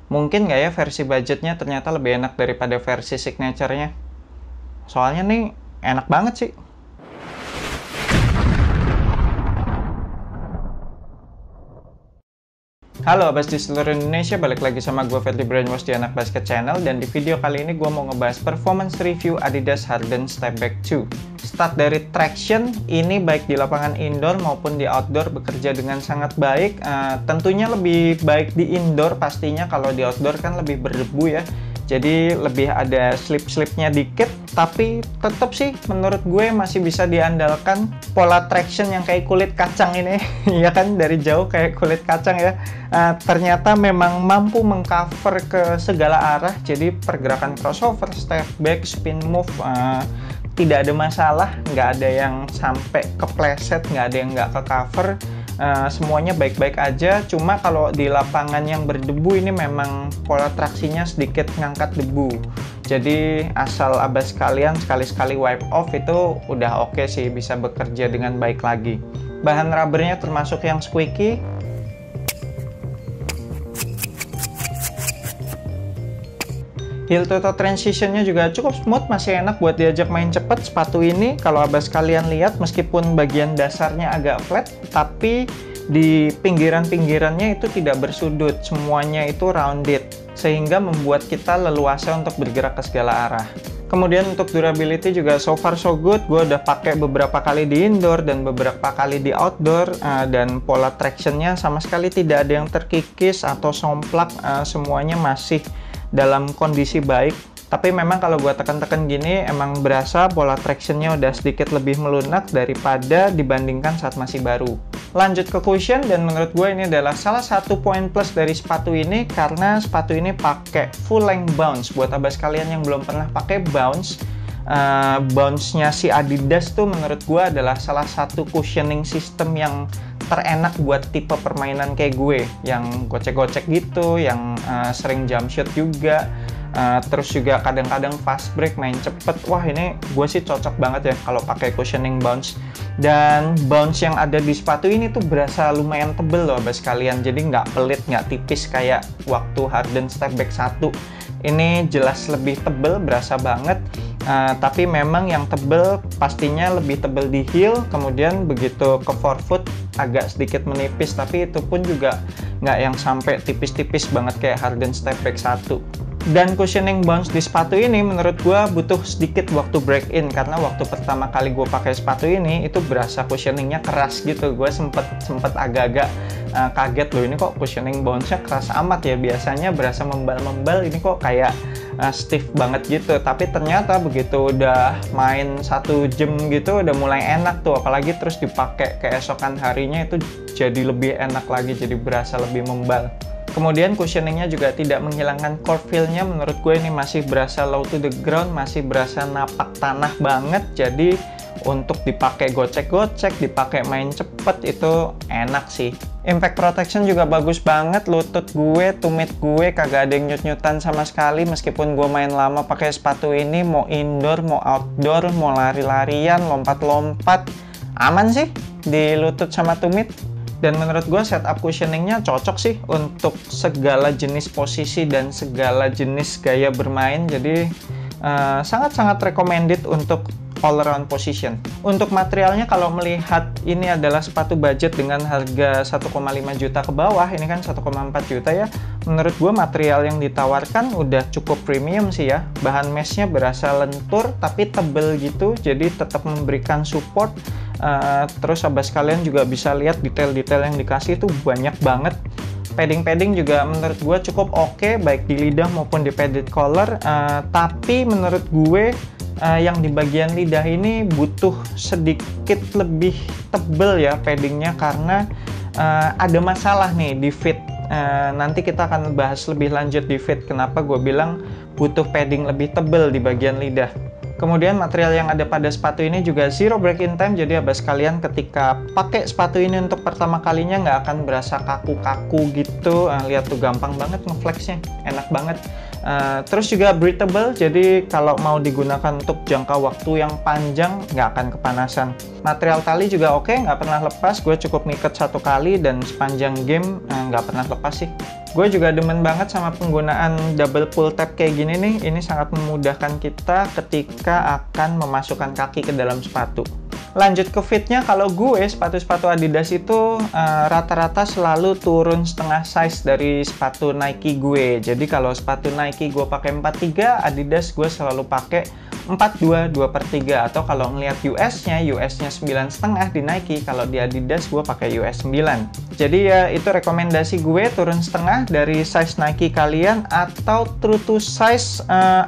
Mungkin nggak ya versi budgetnya ternyata lebih enak daripada versi signature-nya. Soalnya nih enak banget sih. Halo Abas di seluruh Indonesia, balik lagi sama gue Fredly Brainwash di Anak Basket Channel. Dan di video kali ini gue mau ngebahas performance review Adidas Harden Step Back 2. Start dari traction, ini baik di lapangan indoor maupun di outdoor bekerja dengan sangat baik. Tentunya lebih baik di indoor pastinya, kalau di outdoor kan lebih berdebu ya. Jadi lebih ada slip-slipnya dikit, tapi tetap sih menurut gue masih bisa diandalkan pola traction yang kayak kulit kacang ini. Ya kan, dari jauh kayak kulit kacang ya. Ternyata memang mampu mengcover ke segala arah, jadi pergerakan crossover, step back, spin move, tidak ada masalah, nggak ada yang sampai kepleset, nggak ada yang nggak ke cover. Semuanya baik-baik aja, cuma kalau di lapangan yang berdebu ini memang pola traksinya sedikit ngangkat debu. Jadi asal Abas kalian sekali-sekali wipe off itu udah oke sih, bisa bekerja dengan baik lagi. Bahan rubbernya termasuk yang squeaky. Heel to toe transitionnya juga cukup smooth, masih enak buat diajak main cepet. Sepatu ini kalau Abas kalian lihat, meskipun bagian dasarnya agak flat, tapi di pinggiran-pinggirannya itu tidak bersudut, semuanya itu rounded, sehingga membuat kita leluasa untuk bergerak ke segala arah. Kemudian untuk durability juga so far so good. Gue udah pakai beberapa kali di indoor dan beberapa kali di outdoor, dan pola tractionnya sama sekali tidak ada yang terkikis atau somplak, semuanya masih dalam kondisi baik. Tapi memang kalau gue tekan-tekan gini emang berasa pola tractionnya udah sedikit lebih melunak daripada dibandingkan saat masih baru. Lanjut ke cushion, dan menurut gue ini adalah salah satu poin plus dari sepatu ini, karena sepatu ini pakai full length bounce. Buat Abas kalian yang belum pernah pakai bounce, bounce-nya si Adidas tuh menurut gue adalah salah satu cushioning system yang terenak buat tipe permainan kayak gue, yang gocek-gocek gitu, yang sering jump shot juga, terus juga kadang-kadang fast break, main cepet. Wah, ini gue sih cocok banget ya kalau pakai cushioning bounce. Dan bounce yang ada di sepatu ini tuh berasa lumayan tebel loh Abas kalian, jadi nggak pelit, nggak tipis kayak waktu Harden Step Back 1. Ini jelas lebih tebel, berasa banget. Tapi memang yang tebel pastinya lebih tebel di heel, kemudian begitu ke forefoot agak sedikit menipis, tapi itu pun juga nggak yang sampai tipis-tipis banget kayak Harden Step Back 1. Dan cushioning bounce di sepatu ini menurut gue butuh sedikit waktu break in, karena waktu pertama kali gue pakai sepatu ini itu berasa cushioningnya keras gitu. Gue sempet agak-agak kaget loh, ini kok cushioning bounce-nya keras amat ya, biasanya berasa membal-membal, ini kok kayak stiff banget gitu. Tapi ternyata begitu udah main 1 jam gitu udah mulai enak tuh, apalagi terus dipakai keesokan harinya itu jadi lebih enak lagi, jadi berasa lebih membal. Kemudian cushioningnya juga tidak menghilangkan core feel-nya, menurut gue ini masih berasa low to the ground, masih berasa napak tanah banget. Jadi untuk dipakai gocek-gocek, dipakai main cepet itu enak sih. Impact protection juga bagus banget, lutut gue, tumit gue kagak ada yang nyut-nyutan sama sekali. Meskipun gue main lama pakai sepatu ini, mau indoor, mau outdoor, mau lari-larian, lompat-lompat, aman sih di lutut sama tumit. Dan menurut gue setup cushioningnya cocok sih untuk segala jenis posisi dan segala jenis gaya bermain. Jadi sangat-sangat recommended untuk all around position. Untuk materialnya, kalau melihat ini adalah sepatu budget dengan harga 1,5 juta ke bawah, ini kan 1,4 juta ya, menurut gue material yang ditawarkan udah cukup premium sih ya. Bahan meshnya berasa lentur tapi tebel gitu, jadi tetap memberikan support. Terus Abas kalian juga bisa lihat detail-detail yang dikasih itu banyak banget. Padding-padding juga menurut gue cukup oke, baik di lidah maupun di padded collar. Tapi menurut gue yang di bagian lidah ini butuh sedikit lebih tebel ya paddingnya, karena ada masalah nih di fit. Nanti kita akan bahas lebih lanjut di fit kenapa gue bilang butuh padding lebih tebel di bagian lidah. Kemudian material yang ada pada sepatu ini juga zero break-in time, jadi Abas kalian ketika pakai sepatu ini untuk pertama kalinya nggak akan berasa kaku-kaku gitu. Lihat tuh, gampang banget ngeflexnya, enak banget. Terus juga breathable, jadi kalau mau digunakan untuk jangka waktu yang panjang nggak akan kepanasan. Material tali juga oke, nggak pernah lepas. Gue cukup ngikat 1 kali dan sepanjang game nggak pernah lepas sih. Gue juga demen banget sama penggunaan double pull tab kayak gini nih. Ini sangat memudahkan kita ketika akan memasukkan kaki ke dalam sepatu. Lanjut ke fitnya, kalau gue sepatu-sepatu Adidas itu rata-rata selalu turun setengah size dari sepatu Nike gue. Jadi kalau sepatu Nike gue pakai 43, Adidas gue selalu pakai 42 2/3, atau kalau ngelihat US-nya 9,5 di Nike, kalau di Adidas gue pakai US 9. Jadi ya itu rekomendasi gue, turun setengah dari size Nike kalian atau true to size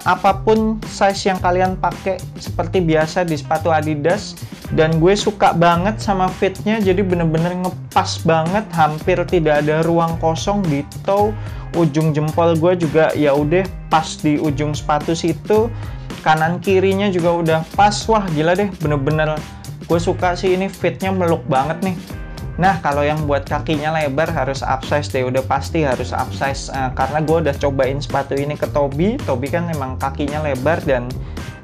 apapun size yang kalian pakai seperti biasa di sepatu Adidas. Dan gue suka banget sama fitnya, jadi bener-bener ngepas banget, hampir tidak ada ruang kosong di toe. Ujung jempol gue juga ya udah pas di ujung sepatu situ, kanan kirinya juga udah pas. Wah gila deh, bener-bener gue suka sih, ini fitnya meluk banget nih. Nah kalau yang buat kakinya lebar harus upsize deh, udah pasti harus upsize, karena gue udah cobain sepatu ini ke Toby kan memang kakinya lebar dan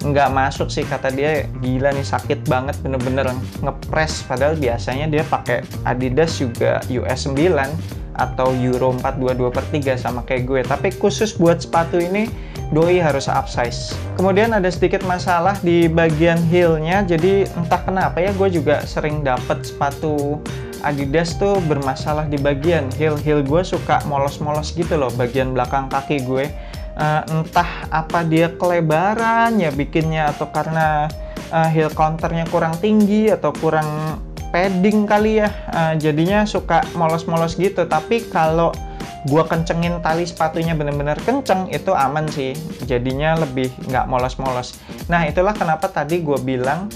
nggak masuk sih, kata dia gila nih sakit banget, bener-bener ngepres, padahal biasanya dia pakai Adidas juga US 9 atau Euro 42 2/3 sama kayak gue, tapi khusus buat sepatu ini doi harus upsize. Kemudian ada sedikit masalah di bagian heelnya, jadi entah kenapa ya gue juga sering dapet sepatu Adidas tuh bermasalah di bagian heel gue suka molos-molos gitu loh bagian belakang kaki gue. Entah apa dia kelebaran ya bikinnya, atau karena heel counternya kurang tinggi atau kurang padding kali ya, jadinya suka molos-molos gitu. Tapi kalau gua kencengin tali sepatunya bener-bener kenceng, itu aman sih, jadinya lebih nggak molos-molos. Nah itulah kenapa tadi gua bilang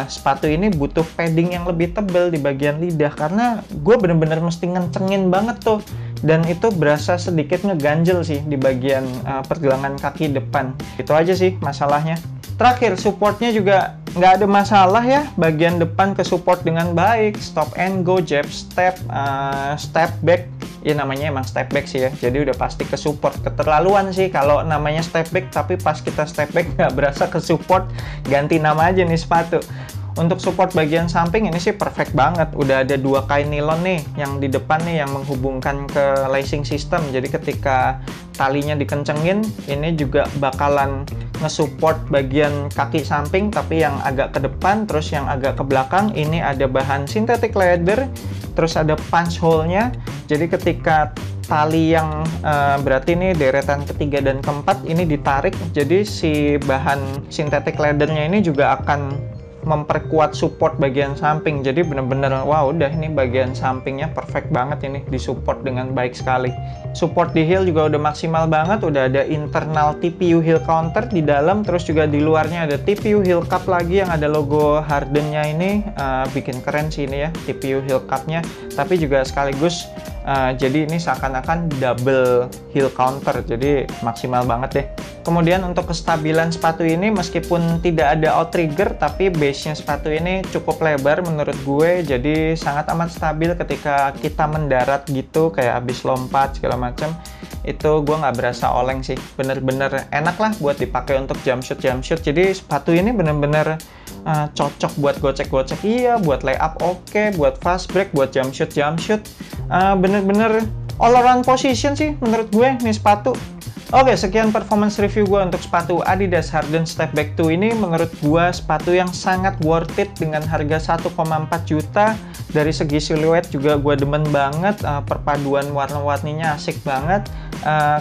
sepatu ini butuh padding yang lebih tebal di bagian lidah, karena gue bener-bener mesti ngencengin banget tuh, dan itu berasa sedikit ngeganjel sih di bagian pergelangan kaki depan. Itu aja sih masalahnya. Terakhir, supportnya juga nggak ada masalah ya, bagian depan ke support dengan baik, stop and go, jab step, step back, ya namanya emang step back sih ya, jadi udah pasti ke support. Keterlaluan sih kalau namanya step back tapi pas kita step back nggak berasa ke support, ganti nama aja nih sepatu. Untuk support bagian samping ini sih perfect banget, udah ada 2 kain nilon nih yang di depan nih yang menghubungkan ke lacing system, jadi ketika talinya dikencengin ini juga bakalan nge-support bagian kaki samping tapi yang agak ke depan, terus yang agak ke belakang ini ada bahan synthetic leather, terus ada punch hole-nya, jadi ketika tali yang berarti ini deretan ketiga dan keempat ini ditarik, jadi si bahan synthetic leather-nya ini juga akan memperkuat support bagian samping. Jadi bener-bener wow, udah ini bagian sampingnya perfect banget, ini disupport dengan baik sekali. Support di heel juga udah maksimal banget, udah ada internal TPU heel counter di dalam, terus juga di luarnya ada TPU heel cup lagi yang ada logo Harden-nya ini, bikin keren sih ini ya TPU heel cup-nya, tapi juga sekaligus jadi ini seakan-akan double heel counter, jadi maksimal banget deh. Kemudian untuk kestabilan sepatu ini meskipun tidak ada outrigger, tapi base-nya sepatu ini cukup lebar menurut gue, jadi sangat amat stabil ketika kita mendarat gitu, kayak habis lompat segala macam. Itu gue nggak berasa oleng sih, bener-bener enak lah buat dipakai untuk jump shoot. Jadi sepatu ini bener-bener cocok buat gocek-gocek, iya, buat layup oke, buat fast break, buat jump shoot, bener-bener all around position sih menurut gue nih sepatu. Oke, sekian performance review gue untuk sepatu Adidas Harden Stepback 2 ini. Menurut gue sepatu yang sangat worth it dengan harga 1,4 juta. Dari segi siluet juga gue demen banget, perpaduan warna-warninya asik banget.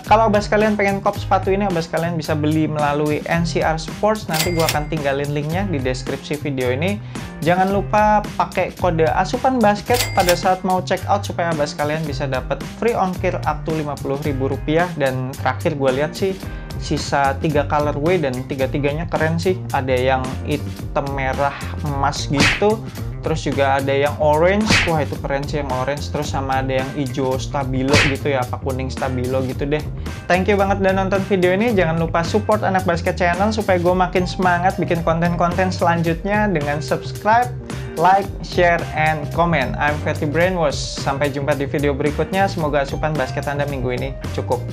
Kalau abas kalian pengen kop sepatu ini, abas kalian bisa beli melalui NCR Sports. Nanti gue akan tinggalin linknya di deskripsi video ini. Jangan lupa pakai kode Asupan Basket pada saat mau check out supaya abas kalian bisa dapat free ongkir up to Rp50.000. Dan terakhir gue lihat sih sisa 3 colorway dan tiga-tiganya keren sih. Ada yang hitam merah emas gitu, terus juga ada yang orange, wah itu keren sih yang orange, terus sama ada yang hijau stabilo gitu ya, apa kuning stabilo gitu deh. Thank you banget udah nonton video ini. Jangan lupa support Anak Basket Channel supaya gue makin semangat bikin konten-konten selanjutnya dengan subscribe, like, share, and comment. I'm Fatty Brainwash. Sampai jumpa di video berikutnya. Semoga asupan basket Anda minggu ini cukup.